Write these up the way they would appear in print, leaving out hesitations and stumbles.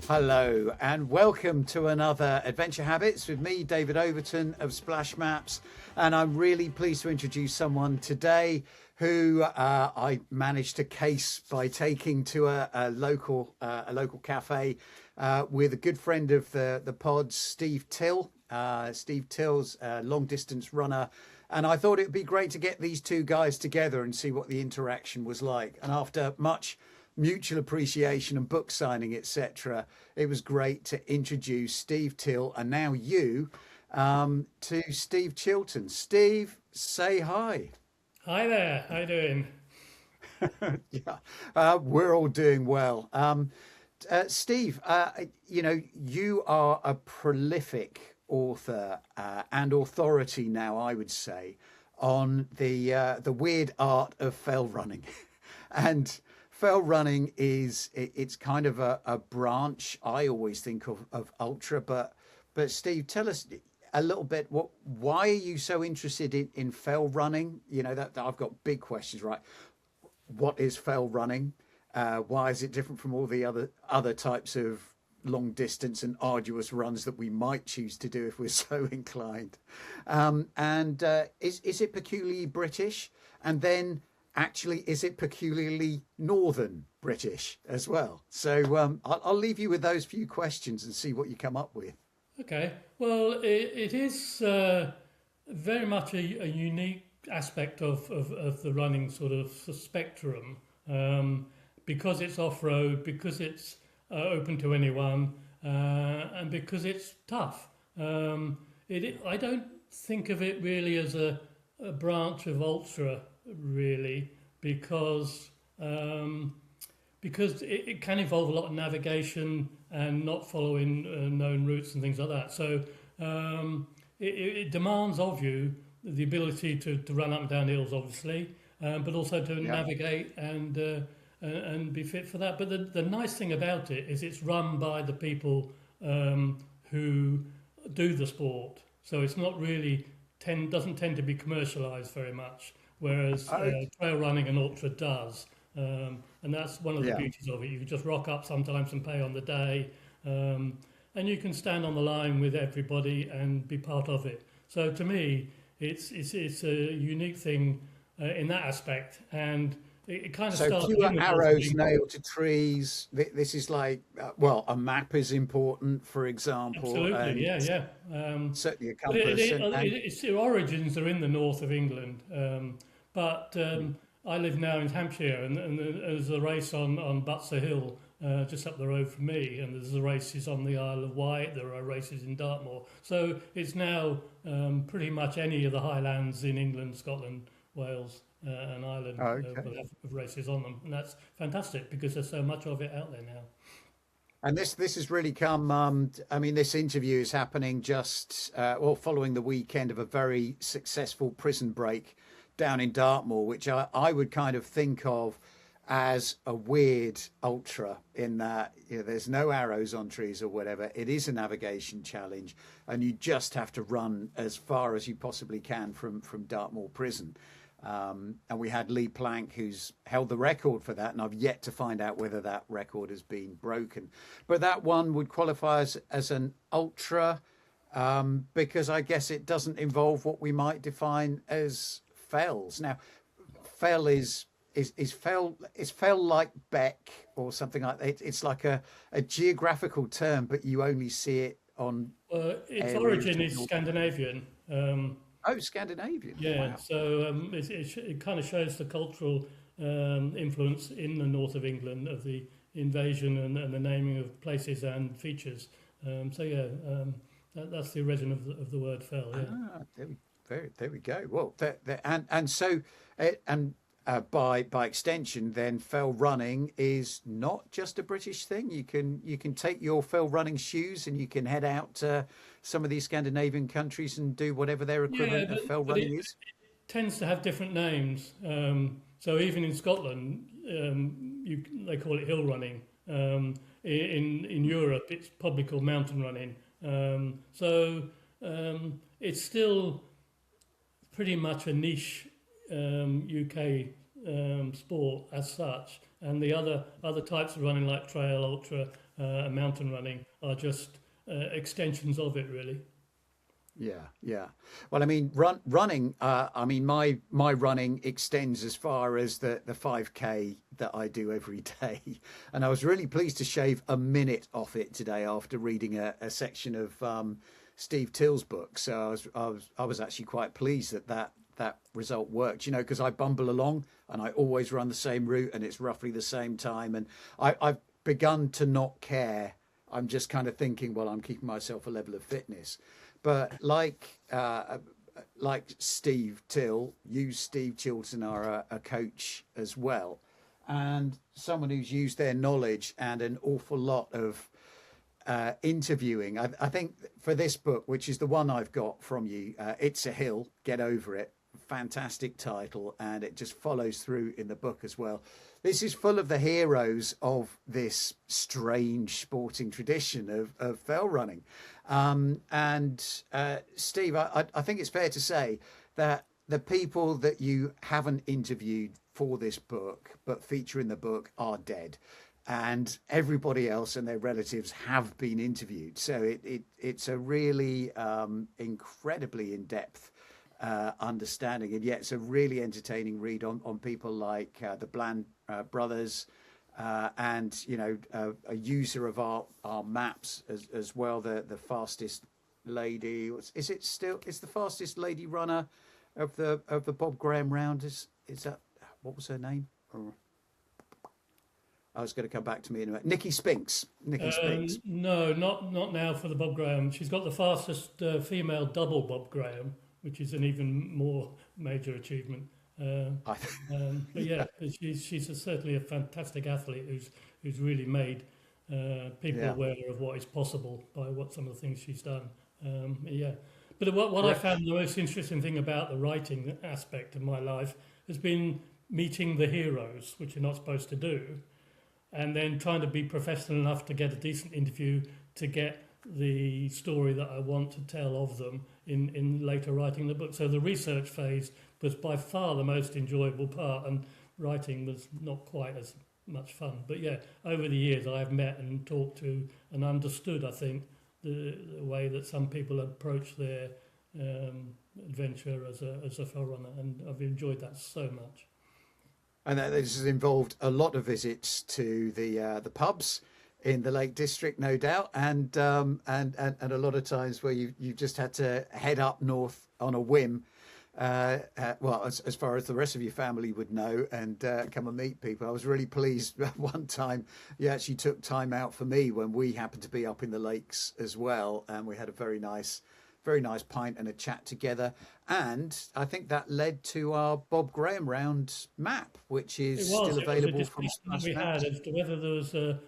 Hello and welcome to another Adventure Habits with me, David Overton of Splash Maps. And I'm really pleased to introduce someone today who I managed to case by taking to a local cafe with a good friend of the pods, Steve Till. Steve Till's a long distance runner. And I thought it would be great to get these two guys together and see what the interaction was like. And after much mutual appreciation and book signing, etc., it was great to introduce Steve Till and now you to Steve Chilton. Steve, say hi. Hi there, how you doing? Yeah, we're all doing well. Steve, you are a prolific author and authority now, I would say, on the weird art of fell running. And fell running it's kind of a branch I always think of ultra, but Steve, tell us a little bit why are you so interested in fell running? You know that I've got big questions, right? What is fell running? Why is it different from all the other types of long distance and arduous runs that we might choose to do if we're so inclined? And is it peculiarly British? And then actually, is it peculiarly northern British as well? So I'll leave you with those few questions and see what you come up with. Okay, well, it is very much a unique aspect of the running sort of spectrum because it's off road, because it's open to anyone, and because it's tough. I don't think of it really as a branch of ultra, really, because it can involve a lot of navigation and not following known routes and things like that. So it demands of you the ability to run up and down hills, obviously, but also to Yeah. navigate and be fit for that. But the nice thing about it is it's run by the people who do the sport. So it's not really doesn't tend to be commercialized very much, whereas Oh, trail running and ultra does. And that's one of the yeah. beauties of it. You can just rock up sometimes and pay on the day, and you can stand on the line with everybody and be part of it. So to me, it's a unique thing in that aspect, and it kind of So started fewer in the north of arrows England. nailed to trees. This is like, well, a map is important, for example, Absolutely, and yeah, yeah. certainly a But compass. And its origins are in the north of England. But I live now in Hampshire, and there's a race on Butser Hill, just up the road from me, and there's the races on the Isle of Wight. There are races in Dartmoor. So it's now pretty much any of the highlands in England, Scotland, Wales, and Ireland okay. will have races on them, and that's fantastic because there's so much of it out there now. And this has really come. I mean, this interview is happening just well following the weekend of a very successful prison break down in Dartmoor, which I would kind of think of as a weird ultra in that there's no arrows on trees or whatever. It is a navigation challenge, and you just have to run as far as you possibly can from Dartmoor prison. And we had Lee Plank, who's held the record for that, and I've yet to find out whether that record has been broken. But that one would qualify as an ultra because I guess it doesn't involve what we might define as fells. Now, fell is fell like Beck or something like that. It's like a geographical term, but you only see it on Its areas origin of is North. Scandinavian. Oh, Scandinavian. Yeah, Wow. so it kind of shows the cultural influence in the north of England of the invasion and the naming of places and features. So yeah, that's the origin of the word fell. Yeah, Ah, there we go. Well, and so and by extension, then fell running is not just a British thing. You can take your fell running shoes and you can head out to some of these Scandinavian countries and do whatever their yeah, equivalent of fell but running is. tends to have different names. So even in Scotland, they call it hill running. In Europe, it's probably called mountain running. It's still pretty much a niche UK sport as such, and the other types of running like trail, ultra, and mountain running are just extensions of it, really. Yeah, yeah. Well, I mean, running. I mean, my running extends as far as the 5K that I do every day, and I was really pleased to shave a minute off it today after reading a section of Steve Till's book. So I was actually quite pleased that that result worked. You know, because I bumble along and I always run the same route, and it's roughly the same time, and I've begun to not care. I'm just kind of thinking, well, I'm keeping myself a level of fitness. But like Steve Till, you, Steve Chilton, are a coach as well, and someone who's used their knowledge and an awful lot of interviewing. I think for this book, which is the one I've got from you, It's a Hill, Get Over It. Fantastic title, and it just follows through in the book as well. This is full of the heroes of this strange sporting tradition of fell running. And Steve, I think it's fair to say that the people that you haven't interviewed for this book but feature in the book are dead, and everybody else and their relatives have been interviewed. So it's a really incredibly in-depth understanding, and yet it's a really entertaining read on people like the Bland brothers, and a user of our maps as well. The fastest lady, is the fastest lady runner of the Bob Graham round, is that, what was her name? I was going to come back to me in a minute. Nikki Spinks. Nikki Spinks. No, not now for the Bob Graham. She's got the fastest female double Bob Graham, which is an even more major achievement. But yeah, she's certainly a fantastic athlete who's really made people aware of what is possible by some of the things she's done. Yeah, but what I found the most interesting thing about the writing aspect of my life has been meeting the heroes, which you're not supposed to do, and then trying to be professional enough to get a decent interview to get the story that I want to tell of them in later writing the book. So the research phase was by far the most enjoyable part, and writing was not quite as much fun. But yeah, over the years I have met and talked to and understood, I think, the way that some people approach their adventure as a fell runner, and I've enjoyed that so much. And this has involved a lot of visits to the pubs in the Lake District, no doubt, and a lot of times where you just had to head up north on a whim, well, as far as the rest of your family would know, and come and meet people. I was really pleased one time you actually took time out for me when we happened to be up in the lakes as well, and we had a very nice pint and a chat together. And I think that led to our Bob Graham round map, which is still available from we had as to whether there was a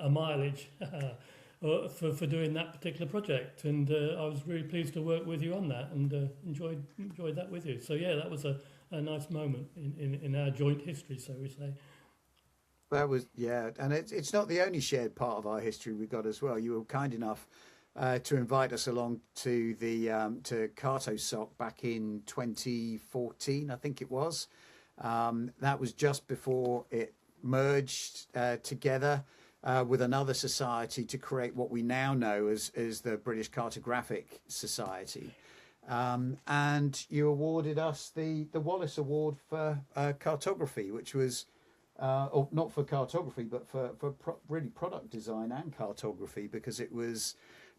mileage for doing that particular project, and I was really pleased to work with you on that, and enjoyed that with you. So yeah, that was a nice moment in our joint history, so we say. That was, yeah, and it's not the only shared part of our history we got as well. You were kind enough to invite us along to the to Cartosoc back in 2014, I think it was. That was just before it merged together with another society to create what we now know as the British Cartographic Society. And you awarded us the Wallace Award for cartography, which was or not for cartography, but for really product design and cartography, because it was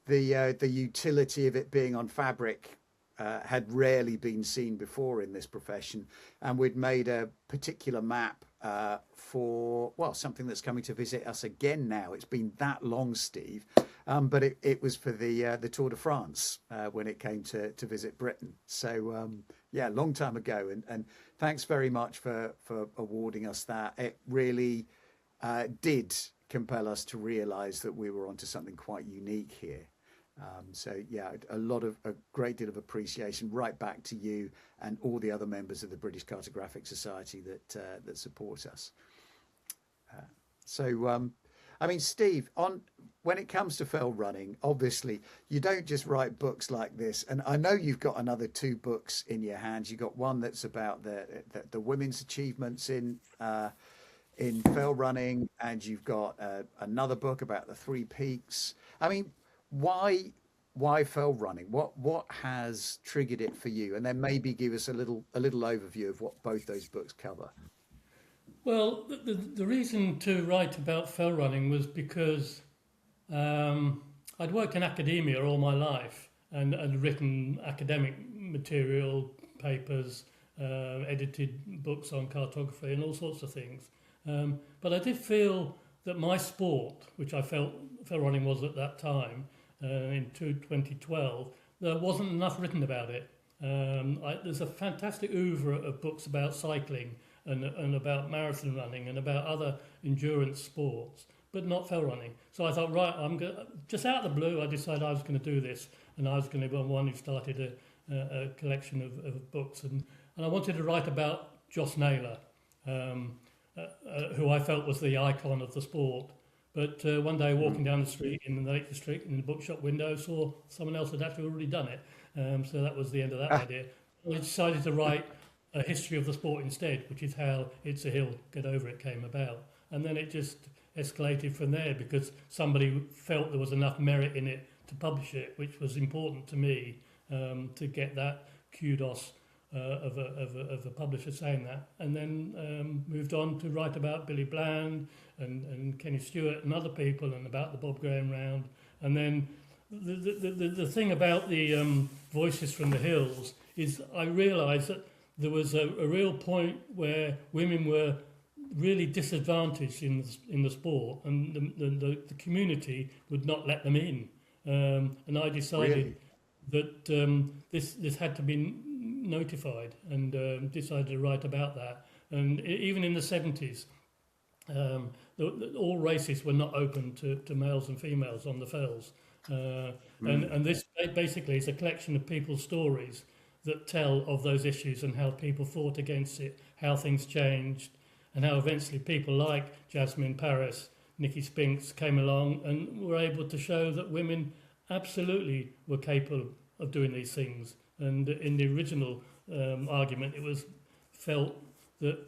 the utility of it being on fabric had rarely been seen before in this profession, and we'd made a particular map for, well, something that's coming to visit us again now. It's been that long, Steve, but it was for the Tour de France when it came to visit Britain. So yeah, long time ago, and thanks very much for awarding us that. It really did compel us to realise that we were onto something quite unique here. So yeah, a great deal of appreciation right back to you and all the other members of the British Cartographic Society that support us. I mean, Steve, when it comes to fell running, obviously you don't just write books like this, and I know you've got another 2 books in your hands. You've got one that's about the women's achievements in in fell running, and you've got another book about the Three Peaks. I mean, why fell running? What has triggered it for you? And then maybe give us a little overview of what both those books cover. Well, the reason to write about fell running was because I'd worked in academia all my life and written academic material, papers, edited books on cartography and all sorts of things. But I did feel that my sport, which I felt fell running was at that time, in 2012, there wasn't enough written about it. There's a fantastic oeuvre of books about cycling and about marathon running and about other endurance sports, but not fell running. So I thought, right, just out of the blue, I decided I was going to do this, and I was going to be one who started a collection of books, and I wanted to write about Joss Naylor, who I felt was the icon of the sport. But one day, walking down the street in the Lake District, in the bookshop window, saw someone else had actually already done it. So that was the end of that idea. I decided to write a history of the sport instead, which is how It's a Hill, Get Over It came about. And then it just escalated from there because somebody felt there was enough merit in it to publish it, which was important to me, to get that kudos of a publisher saying that. And then moved on to write about Billy Bland and Kenny Stewart and other people, and about the Bob Graham round. And then the thing about the Voices from the Hills is I realised that there was a real point where women were really disadvantaged in the sport, and the community would not let them in. And I decided that this had to be notified, and decided to write about that. And even in the 70s, all races were not open to males and females on the fells. And this basically is a collection of people's stories that tell of those issues and how people fought against it, how things changed, and how eventually people like Jasmine Paris, Nikki Spinks came along and were able to show that women absolutely were capable of doing these things. And in the original argument, it was felt that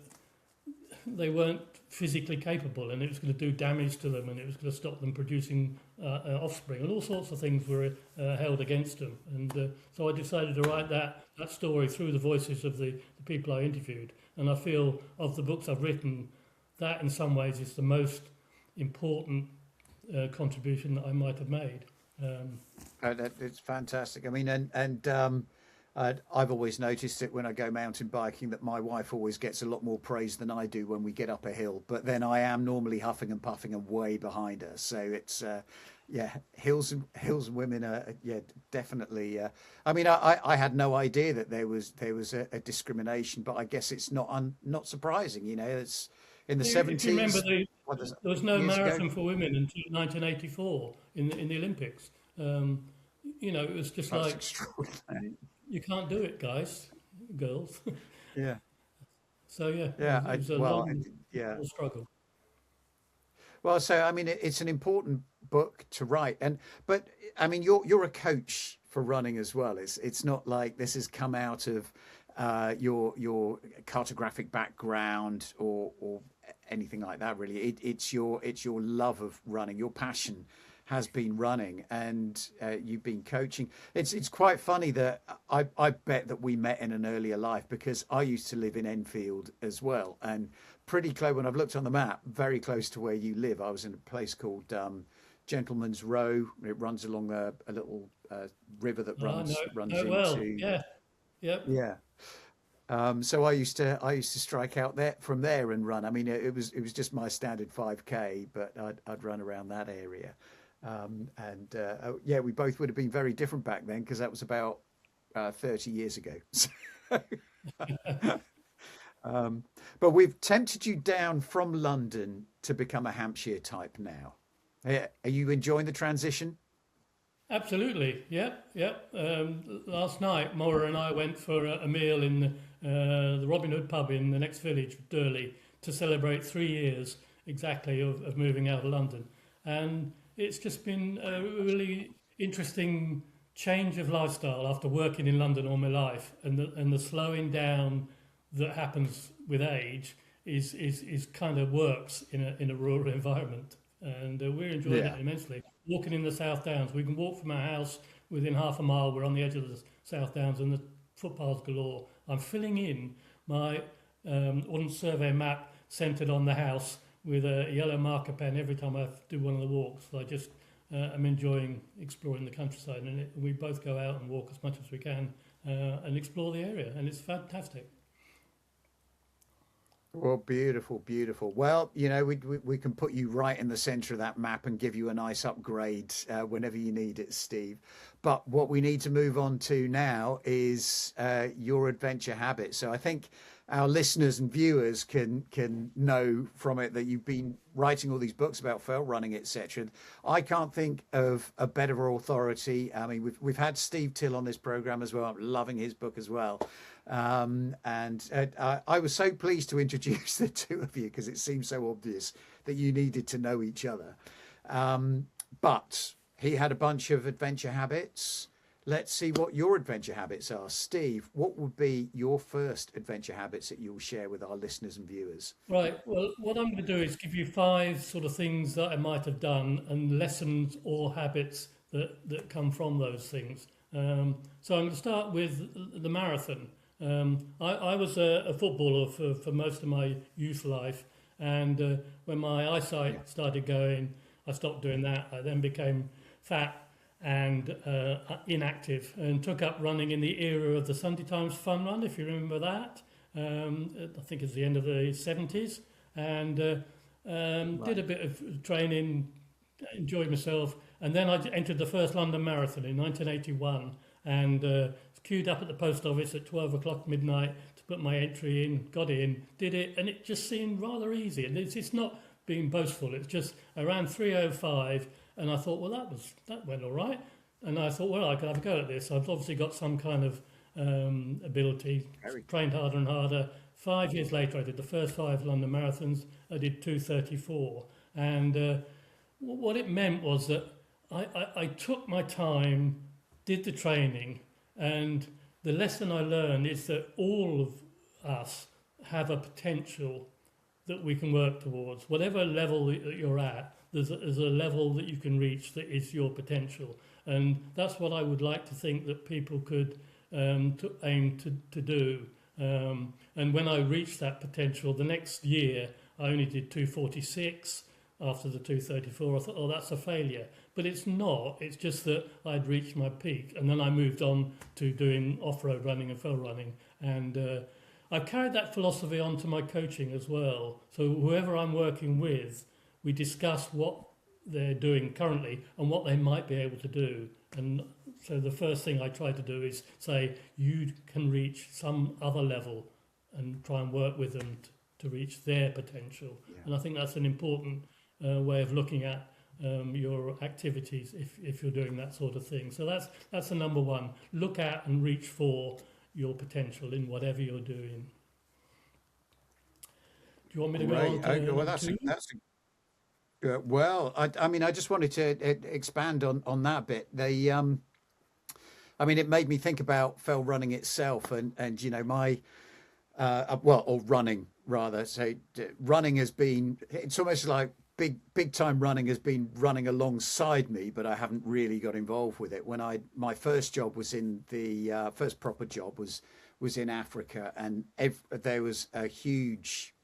they weren't physically capable, and it was going to do damage to them, and it was going to stop them producing offspring, and all sorts of things were held against them. And so I decided to write that story through the voices of the people I interviewed. And I feel of the books I've written, that in some ways is the most important contribution that I might have made. It's fantastic. I mean, and I've always noticed it when I go mountain biking that my wife always gets a lot more praise than I do when we get up a hill. But then I am normally huffing and puffing and way behind her. So it's hills and women are definitely. I mean, I had no idea that there was a discrimination, but I guess it's not surprising. You know, it's in the If you remember, 70s. there was no Years ago. marathon for women until 1984 in the Olympics. It was just That's like, extraordinary. you can't do it, guys, girls. Yeah, So yeah, yeah. it was a Yeah. long struggle. Well, so I mean, it's an important book to write, but I mean, you're a coach for running as well. It's not like this has come out of your cartographic background or anything like that. Really, it's your love of running, your passion has been running, and you've been coaching. It's quite funny that I bet that we met in an earlier life, because I used to live in Enfield as well, and pretty close, when I've looked on the map, very close to where you live. I was in a place called Gentleman's Row. It runs along a little river that runs Well, into. yeah, yep. Yeah. So I used to strike out there from there and run. I mean, it was just my standard 5K, but I'd run around that area. We both would have been very different back then, because that was about 30 years ago. But we've tempted you down from London to become a Hampshire type now. Are you enjoying the transition? Absolutely, yep. Last night, Maura and I went for a meal in the Robin Hood pub in the next village, Durley, to celebrate 3 years exactly of moving out of London. And it's just been a really interesting change of lifestyle after working in London all my life, and the slowing down that happens with age is kind of works in a rural environment, and we're enjoying it Yeah. immensely. Walking in the South Downs, we can walk from our house within half a mile. We're on the edge of the South Downs, and the footpaths galore. I'm filling in my Ordnance Survey map centred on the house with a yellow marker pen every time I do one of the walks. I just am enjoying exploring the countryside, and we both go out and walk as much as we can and explore the area, and it's fantastic. Well, beautiful, beautiful. Well, you know, we can put you right in the center of that map and give you a nice upgrade whenever you need it, Steve. But what we need to move on to now is your adventure habits. So I think our listeners and viewers can know from it that you've been writing all these books about trail running, etc. I can't think of a better authority. I mean, we've had Steve Till on this program as well. I'm loving his book as well. I was so pleased to introduce the two of you because it seems so obvious that you needed to know each other. But he had a bunch of adventure habits. Let's see what your adventure habits are. Steve, what would be your first adventure habits that you'll share with our listeners and viewers? Right. Well, what I'm going to do is give you five sort of things that I might have done and lessons or habits that come from those things. So I'm going to start with the marathon. I was a footballer for most of my youth life, and when my Yeah. eyesight started going, I stopped doing that. I then became fat and inactive and took up running in the era of the Sunday Times Fun Run, if you remember that. I think it's the end of the 70s, and did Right. a bit of training, enjoyed myself, and then I entered the first London Marathon in 1981, and queued up at the post office at 12 o'clock midnight to put my entry in, got in, did it, and it just seemed rather easy. And it's not being boastful, it's just around 3:05, and I thought, well, that went all right. And I thought, well, I could have a go at this. I've obviously got some kind of ability, Very trained harder and harder. 5 years later, I did the first five London marathons. I did 2:34, and what it meant was that I took my time, did the training, and the lesson I learned is that all of us have a potential that we can work towards. Whatever level that you're at, there's a level that you can reach that is your potential. And that's what I would like to think that people could aim to do. And when I reached that potential, the next year I only did 2:46 after the 2:34. I thought, oh, that's a failure. But it's not. It's just that I'd reached my peak. And then I moved on to doing off-road running and trail running. And I've carried that philosophy on to my coaching as well. So whoever I'm working with, we discuss what they're doing currently and what they might be able to do. And so the first thing I try to do is say, you can reach some other level and try and work with them to reach their potential. Yeah. And I think that's an important way of looking at your activities if you're doing that sort of thing. So that's the number one. Look at and reach for your potential in whatever you're doing. Do you want me to go Great. on to Okay, well, number two? well. I mean, I just wanted to expand on that bit. I mean, it made me think about fell running itself, and you know, my or running rather. So running has been. It's almost like big time running has been running alongside me, but I haven't really got involved with it. When my first job was in the first proper job was in Africa, and there was a huge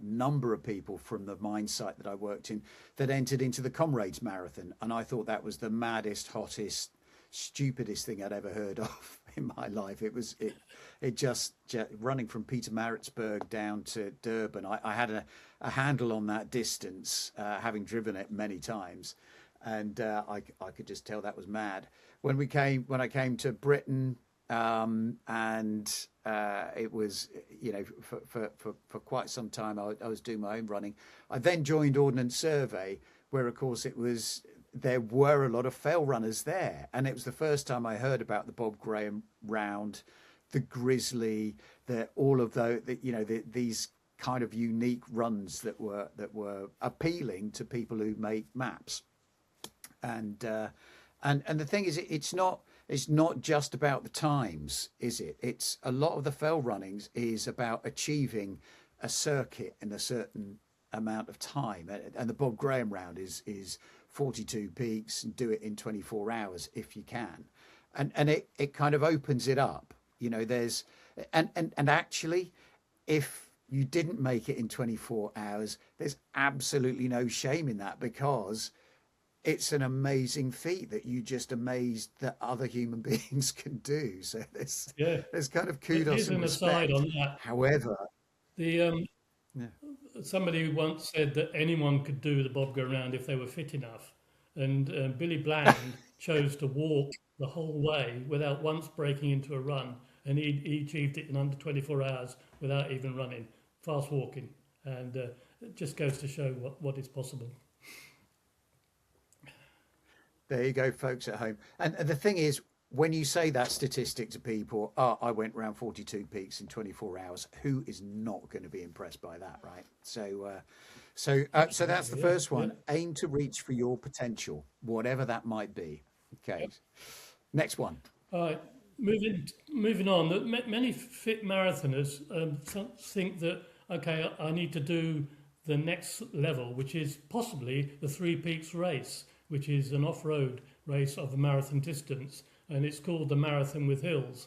number of people from the mine site that I worked in that entered into the Comrades Marathon, and I thought that was the maddest, hottest, stupidest thing I'd ever heard of in my life. It just running from Pietermaritzburg down to Durban. I had a handle on that distance, having driven it many times, and I could just tell that was mad. When I came to Britain, and it was, you know, for quite some time I was doing my own running. I then joined Ordnance Survey, where of course there were a lot of fell runners there, and it was the first time I heard about the Bob Graham Round, the Grizzly, all of these kind of unique runs that were appealing to people who make maps. And the thing is, it's not just about the times, is it? It's a lot of the fell runnings is about achieving a circuit in a certain amount of time. And the Bob Graham round is 42 peaks, and do it in 24 hours if you can. And it kind of opens it up. You know, there's and actually, if you didn't make it in 24 hours, there's absolutely no shame in that, because it's an amazing feat that you just amazed that other human beings can do. So Yeah. there's kind of kudos Here's and an aside respect. on that. However, The yeah, Somebody once said that anyone could do the Bob Go Round if they were fit enough, and Billy Bland chose to walk the whole way without once breaking into a run, and he achieved it in under 24 hours without even running, fast walking, and it just goes to show what is possible. there you go, folks at home. And the thing is, when you say that statistic to people, oh, I went around 42 peaks in 24 hours, who is not going to be impressed by that, right? So that's the Absolutely, yeah, first yeah. one. Aim to reach for your potential, whatever that might be. Okay. Yep. Next one. All right, moving on. That many fit marathoners think that okay, I need to do the next level, which is possibly the Three Peaks race, which is an off-road race of a marathon distance, and it's called the Marathon with Hills.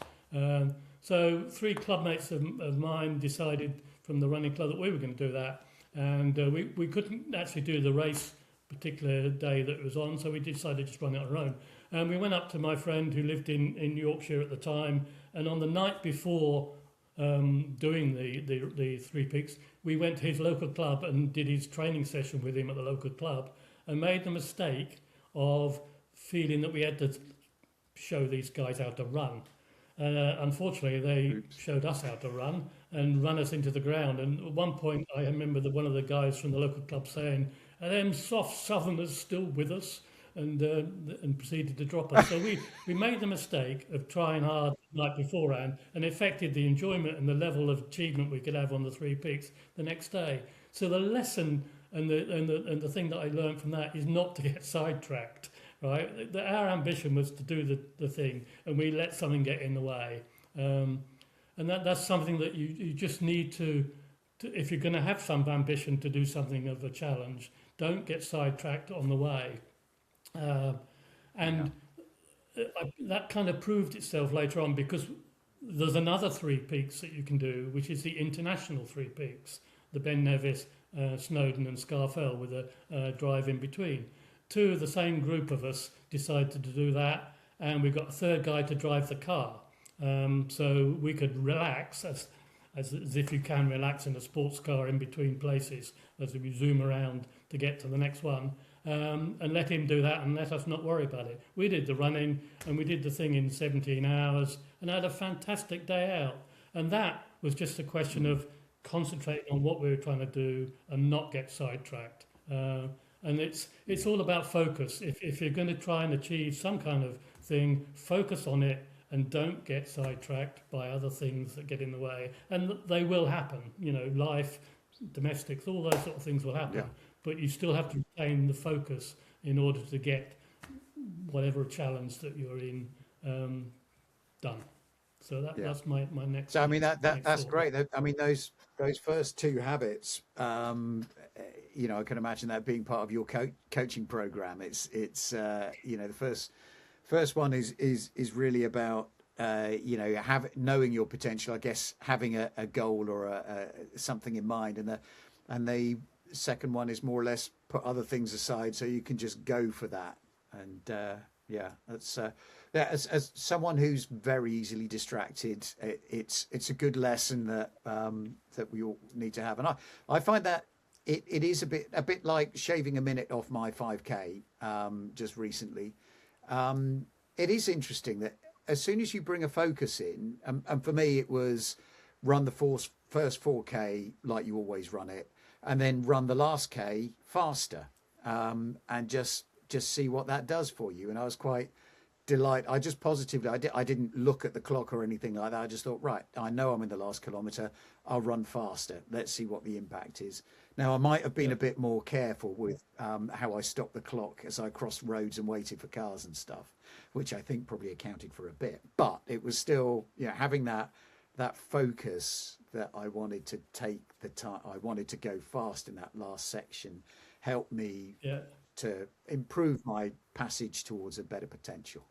So three clubmates of mine decided from the running club that we were going to do that, and we couldn't actually do the race particular day that it was on, so we decided to just run it on our own. And we went up to my friend who lived in Yorkshire at the time, and on the night before doing the Three Peaks, we went to his local club and did his training session with him at the local club, and made the mistake of feeling that we had to show these guys how to run. Unfortunately, they Oops. showed us how to run and run us into the ground. And at one point, I remember that one of the guys from the local club saying, "Are them soft southerners still with us?" And proceeded to drop us. So we made the mistake of trying hard the night beforehand, and it affected the enjoyment and the level of achievement we could have on the Three Peaks the next day. So the lesson and the thing that I learned from that is not to get sidetracked. Right, our ambition was to do the thing, and we let something get in the way, and that's something that you just need to if you're going to have some ambition to do something of a challenge, don't get sidetracked on the way, Yeah. and that kind of proved itself later on, because there's another Three Peaks that you can do, which is the international Three Peaks, the Ben Nevis, Snowdon, and Scarfell, with a drive in between. Two of the same group of us decided to do that, and we got a third guy to drive the car, so we could relax as if you can relax in a sports car in between places as we zoom around to get to the next one, and let him do that and let us not worry about it. We did the running and we did the thing in 17 hours and had a fantastic day out, and that was just a question of concentrating on what we were trying to do and not get sidetracked. And it's all about focus. If you're going to try and achieve some kind of thing, focus on it and don't get sidetracked by other things that get in the way. And they will happen. You know, life, domestics, all those sort of things will happen. Yeah. But you still have to retain the focus in order to get whatever challenge that you're in done. So Yeah. that's my next So I mean next that's thought. great. I mean those first two habits, you know, I can imagine that being part of your coaching program. It's you know, the first one is really about you know, knowing your potential. I guess having a goal or something in mind, and the second one is more or less put other things aside so you can just go for that. And yeah, that's yeah. As someone who's very easily distracted, it's a good lesson that that we all need to have. And I find that it is a bit like shaving a minute off my 5K just recently. It is interesting that as soon as you bring a focus in, and for me it was run the first 4K like you always run it, and then run the last K faster, and just see what that does for you. And I was quite delighted. I just positively, I didn't look at the clock or anything like that. I just thought, right, I know I'm in the last kilometre. I'll run faster. Let's see what the impact is. Now, I might have been Yeah. a bit more careful with how I stopped the clock as I crossed roads and waited for cars and stuff, which I think probably accounted for a bit. But it was still, you know, having that that focus that I wanted to take the time, I wanted to go fast in that last section, helped me Yeah. to improve my passage towards a better potential.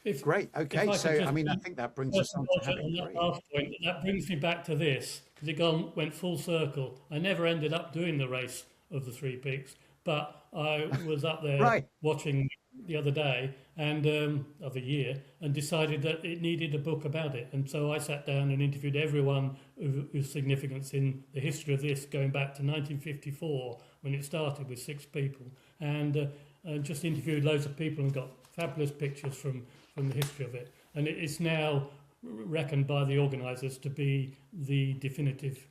If Great. if Okay. I could So, I just mean, I think that brings us on to on habit that three. last point, that brings me back to this because went full circle. I never ended up doing the race of the Three Peaks, but I was up there Right. watching the other day and other year and decided that it needed a book about it. And so I sat down and interviewed everyone whose significance in the history of this, going back to 1954 when it started with 6 people, and just interviewed loads of people and got fabulous pictures from the history of it. And it's now reckoned by the organisers to be the definitive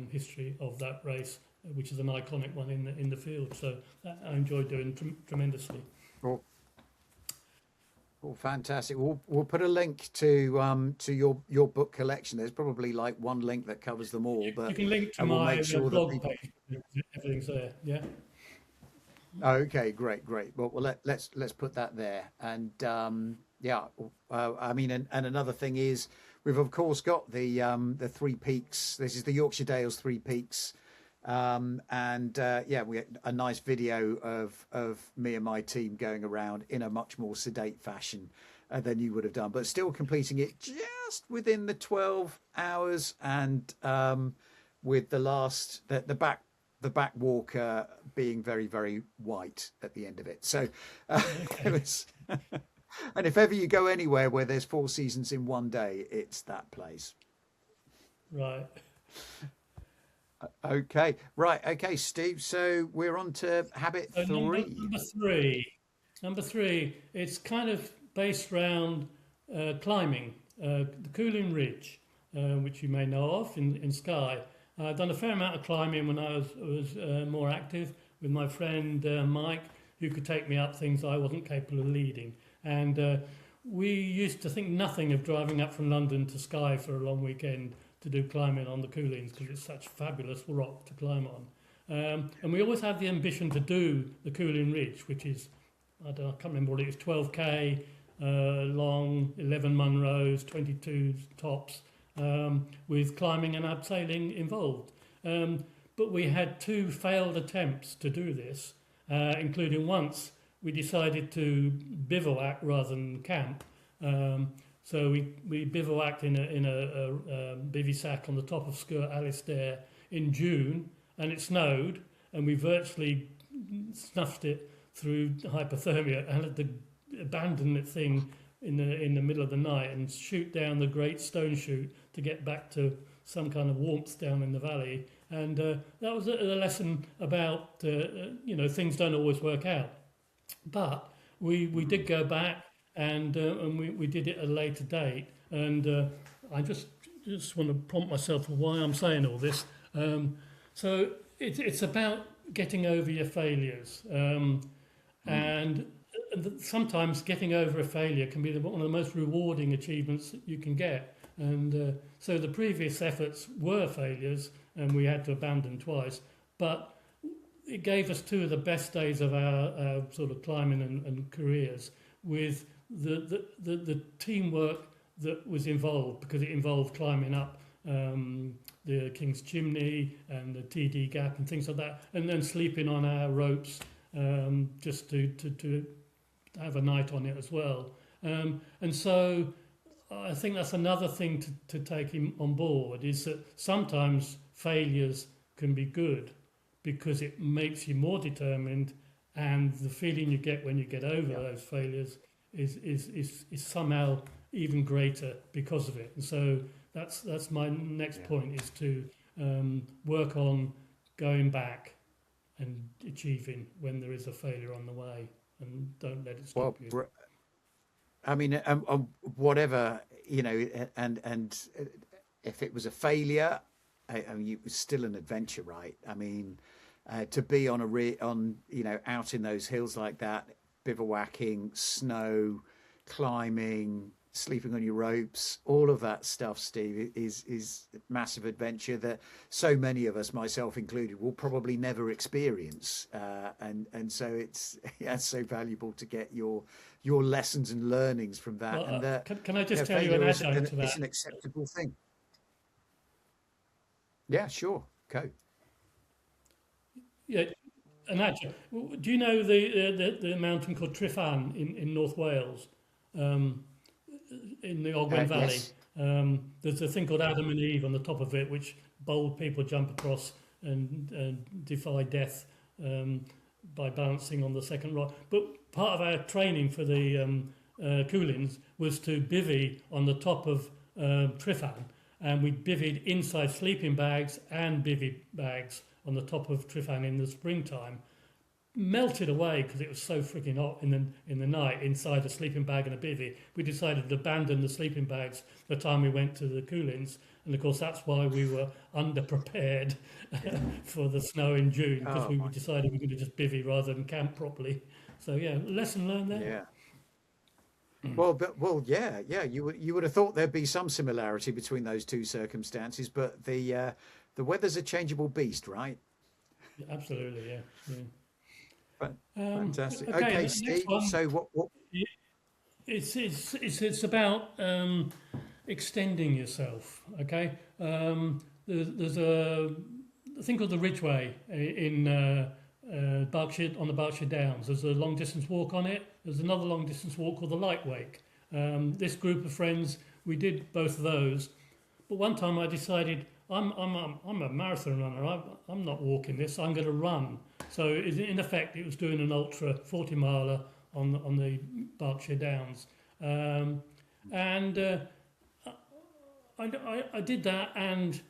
history of that race, which is an iconic one in the field. So that I enjoyed doing tremendously. Well, well, fantastic. We'll put a link to your book collection. There's probably like one link that covers them all, You but can link to we'll my make sure that blog people. page. Everything's there. Yeah. Okay, great, great. Well, let's put that there. And yeah, I mean, and another thing is we've of course got the Three Peaks. This is the Yorkshire Dales Three Peaks, and yeah, we had a nice video of me and my team going around in a much more sedate fashion than you would have done, but still completing it just within the 12 hours, and with the back walker being very, very white at the end of it. So it Okay. was, and if ever you go anywhere where there's 4 seasons in one day, it's that place. Right. Okay, right. Okay, Steve. So we're on to habit So three. number three, it's kind of based around climbing, the Cuillin Ridge, which you may know of in Skye. I've done a fair amount of climbing when I was more active with my friend Mike, who could take me up things I wasn't capable of leading. And we used to think nothing of driving up from London to Skye for a long weekend to do climbing on the Coullins because it's such fabulous rock to climb on. And we always had the ambition to do the Cuillin Ridge, which is, I don't know, I can't remember what it is, 12k long, 11 Munros, 22 tops, with climbing and abseiling involved. But we had 2 failed attempts to do this, including once we decided to bivouac rather than camp. So we bivouacked in a bivy sack on the top of Skurt Alistair in June, and it snowed, and we virtually snuffed it through hypothermia and had to abandon the thing in the middle of the night and shoot down the Great Stone Chute to get back to some kind of warmth down in the valley. And that was a lesson about things don't always work out. But we did go back and we did it at a later date. And I just want to prompt myself for why I'm saying all this. So it's about getting over your failures. And sometimes getting over a failure can be one of the most rewarding achievements that you can get. And so the previous efforts were failures, and we had to abandon twice. But it gave us 2 of the best days of our sort of climbing and careers, with the teamwork that was involved, because it involved climbing up the King's Chimney and the TD Gap and things like that, and then sleeping on our ropes just to have a night on it as well. And so I think that's another thing to take him on board, is that sometimes failures can be good because it makes you more determined, and the feeling you get when you get over Yeah, those failures is somehow even greater because of it. And so that's my next yeah. point, is to work on going back and achieving when there is a failure on the way, and don't let it stop Well, you. I mean, whatever, and if it was a failure, I mean, it was still an adventure, right? I mean, to be on out in those hills like that, bivouacking, snow, climbing, sleeping on your ropes, all of that stuff, Steve, is massive adventure that so many of us, myself included, will probably never experience. And so it's yeah, it's so valuable to get your lessons and learnings from that, Well, and that can I you know, just tell you an failure adjunct to is that? an acceptable thing. Yeah, sure, go. Yeah, an adjunct. Do you know the mountain called Tryfan in North Wales, um, in the Ogwen Valley? Yes. There's a thing called Adam and Eve on the top of it, which bold people jump across and defy death um, by balancing on the second rock. But part of our training for the Cuillins was to bivvy on the top of Tryfan, and we bivvied inside sleeping bags and bivvy bags on the top of Tryfan in the springtime. Melted away because it was so freaking hot in the night inside a sleeping bag and a bivvy. We decided to abandon the sleeping bags the time we went to the Cuillins, and of course that's why we were underprepared for the snow in June, because Oh we my. decided we were going to just bivvy rather than camp properly. So yeah, lesson learned there. Yeah. Well, yeah, yeah. You would have thought there'd be some similarity between those two circumstances, but the weather's a changeable beast, right? Yeah, absolutely, yeah. Yeah. But fantastic. Okay, Okay, the next Steve. one. So what? It's about extending yourself. Okay, there's a thing called the Ridgeway in Berkshire, on the Berkshire Downs. There's a long distance walk on it. There's another long distance walk called the Light Wake. This group of friends, we did both of those. But one time I decided I'm a marathon runner. I'm not walking this. I'm going to run. So in effect, it was doing an ultra 40 miler on the Berkshire Downs, and I did that, and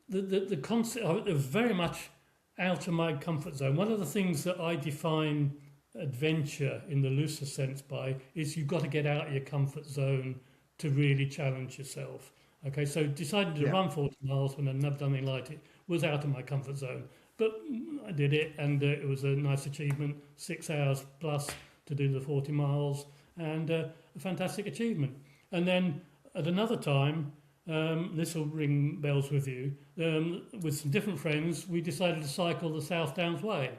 the concept of it was very much out of my comfort zone. One of the things that I define adventure in the looser sense by is you've got to get out of your comfort zone to really challenge yourself. Okay, so deciding to Yeah. run 40 miles when I'd never done anything like it was out of my comfort zone. But I did it, and it was a nice achievement. 6 hours plus to do the 40 miles, and a fantastic achievement. And then at another time, this will ring bells with you, with some different friends, we decided to cycle the South Downs Way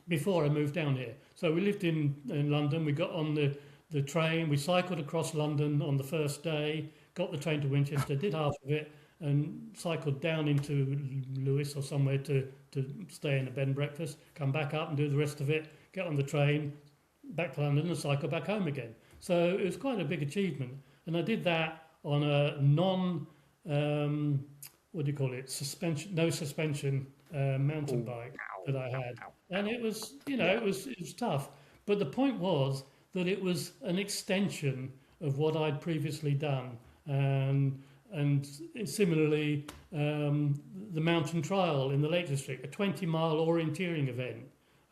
before I moved down here. So we lived in London, we got on the train, we cycled across London on the first day, got the train to Winchester, did half of it, and cycled down into Lewis or somewhere to stay in a bed and breakfast, come back up and do the rest of it, get on the train, back to London and cycle back home again. So it was quite a big achievement. And I did that on a what do you call it, no suspension mountain Oh, bike that I had. ow, And it was, you know, yeah. it was tough. But the point was that it was an extension of what I'd previously done. And similarly, the mountain trial in the Lake District, a 20-mile orienteering event,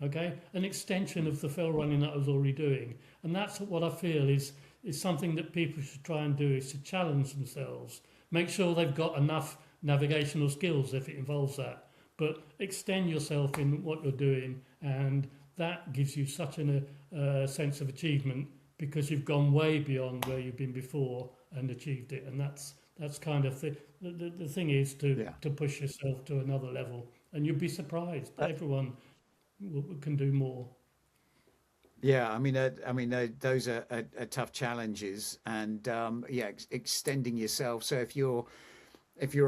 okay, an extension of the fell running that I was already doing. And that's what I feel is something that people should try and do, is to challenge themselves, make sure they've got enough navigational skills if it involves that, but extend yourself in what you're doing, and that gives you such a sense of achievement because you've gone way beyond where you've been before and achieved it. And that's kind of the thing is Yeah. to push yourself to another level, and you'll be surprised. Uh, Everyone can do more. Yeah, those are tough challenges, and yeah, extending yourself. So if you're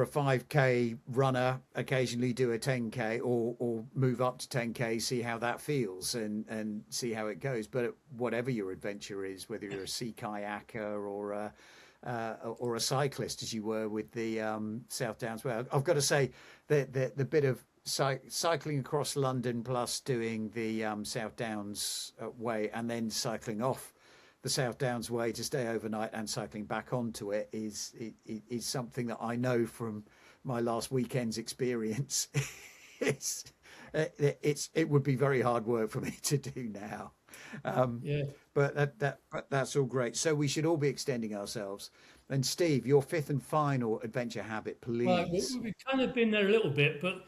a 5K runner, occasionally do a 10K or move up to 10K, see how that feels and see how it goes. But whatever your adventure is, whether you're a sea kayaker or a cyclist, as you were with the South Downs Way, I've got to say the bit of cycling across London plus doing the South Downs Way and then cycling off the South Downs Way to stay overnight and cycling back onto it is something that I know from my last weekend's experience. it's it would be very hard work for me to do now. Um, Yeah. but that's all great. So we should all be extending ourselves. And Steve, your fifth and final adventure habit, Right, please. we've kind of been there a little bit, but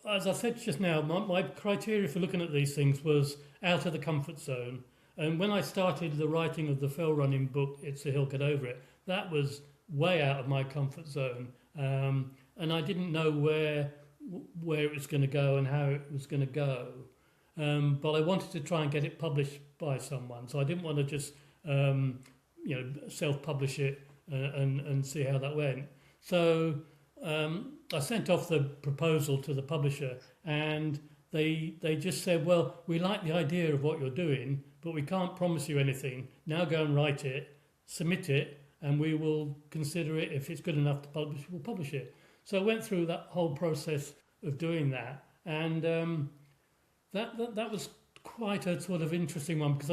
as I said just now, my criteria for looking at these things was out of the comfort zone. And when I started the writing of the fell running book, It's a Hill, Get Over It, that was way out of my comfort zone. And I didn't know where it was going to go and how it was going to go. But I wanted to try and get it published by someone. So I didn't want to just, self-publish it and see how that went. So I sent off the proposal to the publisher, and they just said, well, we like the idea of what you're doing, but we can't promise you anything. Now go and write it, submit it, and we will consider it. If it's good enough to publish, we'll publish it. So I went through that whole process of doing that, and that was quite a sort of interesting one, because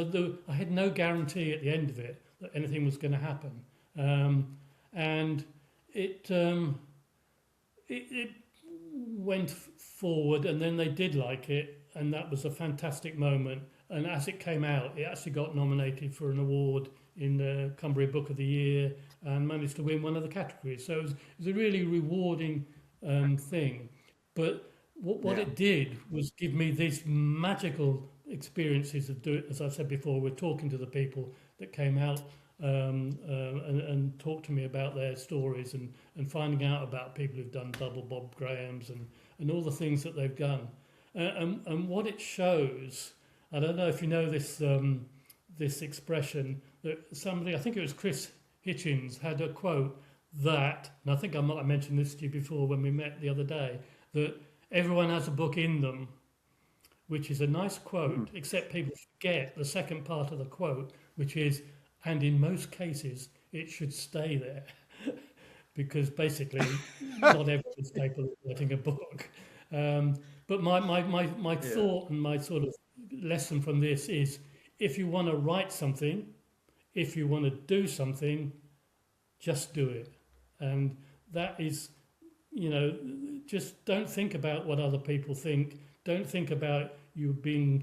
I had no guarantee at the end of it that anything was going to happen, and it went forward, and then they did like it, and that was a fantastic moment. And as it came out, it actually got nominated for an award in the Cumbria Book of the Year and managed to win one of the categories. So it was a really rewarding thing. But what it did was give me these magical experiences of doing, as I said before, we're talking to the people that came out and talked to me about their stories, and finding out about people who've done double Bob Grahams and all the things that they've done. And what it shows, I don't know if you know this this expression, that somebody, I think it was Chris Hitchens, had a quote that, and I think I might have mentioned this to you before when we met the other day, that everyone has a book in them, which is a nice quote, except people forget the second part of the quote, which is, and in most cases, it should stay there. Because basically, not everyone's capable of writing a book. But my thought and my sort of lesson from this is, if you want to write something, if you want to do something, just do it. And that is, just don't think about what other people think. Don't think about you'll be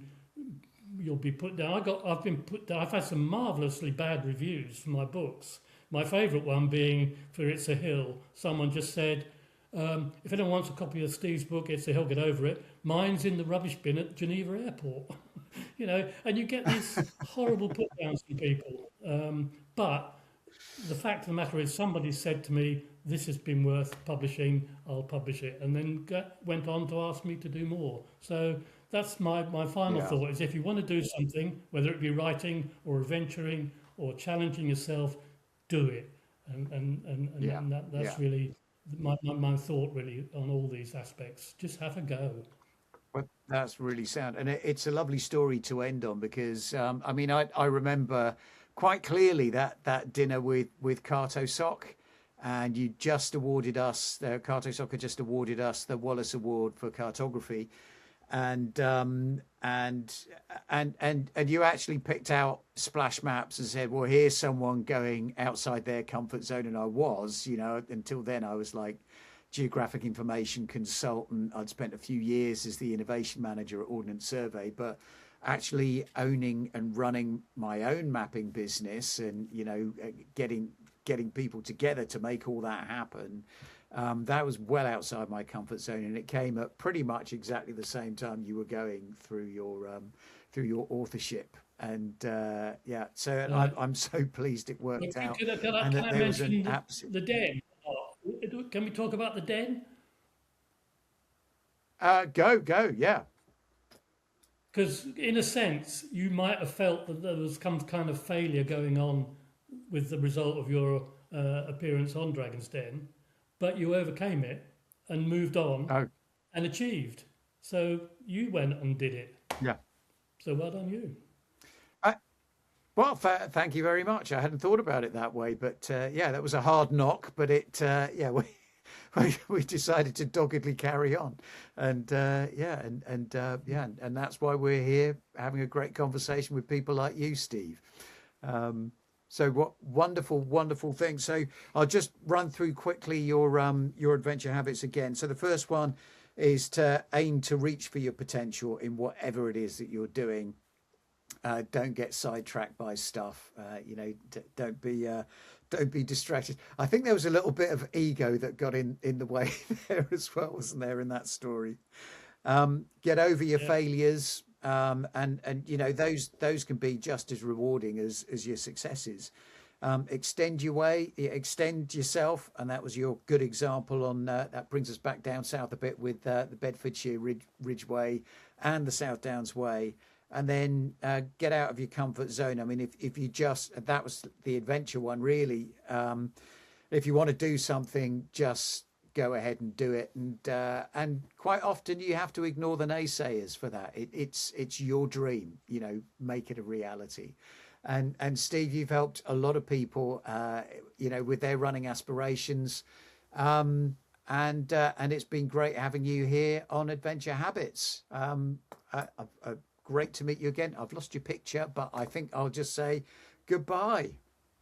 put down. I've been put down. I've had some marvelously bad reviews for my books. My favourite one being for It's a Hill. Someone just said, if anyone wants a copy of Steve's book, It's a Hill, Get Over It, mine's in the rubbish bin at Geneva Airport. And you get these horrible put downs from people. But the fact of the matter is, somebody said to me, this has been worth publishing, I'll publish it. And then went on to ask me to do more. So that's my final thought, is if you want to do something, whether it be writing or adventuring or challenging yourself, do it. And that's really my thought really on all these aspects. Just have a go. Well, that's really sound, and it's a lovely story to end on, because I remember quite clearly that dinner with Cato Sock, and you just awarded us, Cato Sock had just awarded us the Wallace Award for cartography, and you actually picked out splash maps and said, well, here's someone going outside their comfort zone. And I was, until then I was like geographic information consultant. I'd spent a few years as the innovation manager at Ordnance Survey, but actually owning and running my own mapping business, and getting people together to make all that happen, that was well outside my comfort zone, and it came at pretty much exactly the same time you were going through your authorship. And so I'm so pleased it worked out. Can I mention the den? Can we talk about the den? Go, yeah. Because in a sense, you might have felt that there was some kind of failure going on with the result of your appearance on Dragon's Den, but you overcame it and moved on and achieved. So you went and did it. Yeah. So well done you. Well, thank you very much. I hadn't thought about it that way, but that was a hard knock. But we decided to doggedly carry on, and that's why we're here having a great conversation with people like you, Steve. So what wonderful thing. So I'll just run through quickly your adventure habits again. So the first one is to aim to reach for your potential in whatever it is that you're doing. Don't get sidetracked by stuff. Don't be distracted. I think there was a little bit of ego that got in the way there as well, wasn't there, in that story? Get over your failures. and those can be just as rewarding as your successes. Extend your way, extend yourself, and that was your good example on that. Brings us back down south a bit with the Bedfordshire Ridgeway and the South Downs Way, and then get out of your comfort zone. I mean, if you just, that was the adventure one really. If you want to do something, just go ahead and do it, and quite often you have to ignore the naysayers for that. It's your dream, make it a reality. And Steve, you've helped a lot of people, with their running aspirations, and it's been great having you here on Adventure Habits. Great to meet you again. I've lost your picture, but I think I'll just say goodbye.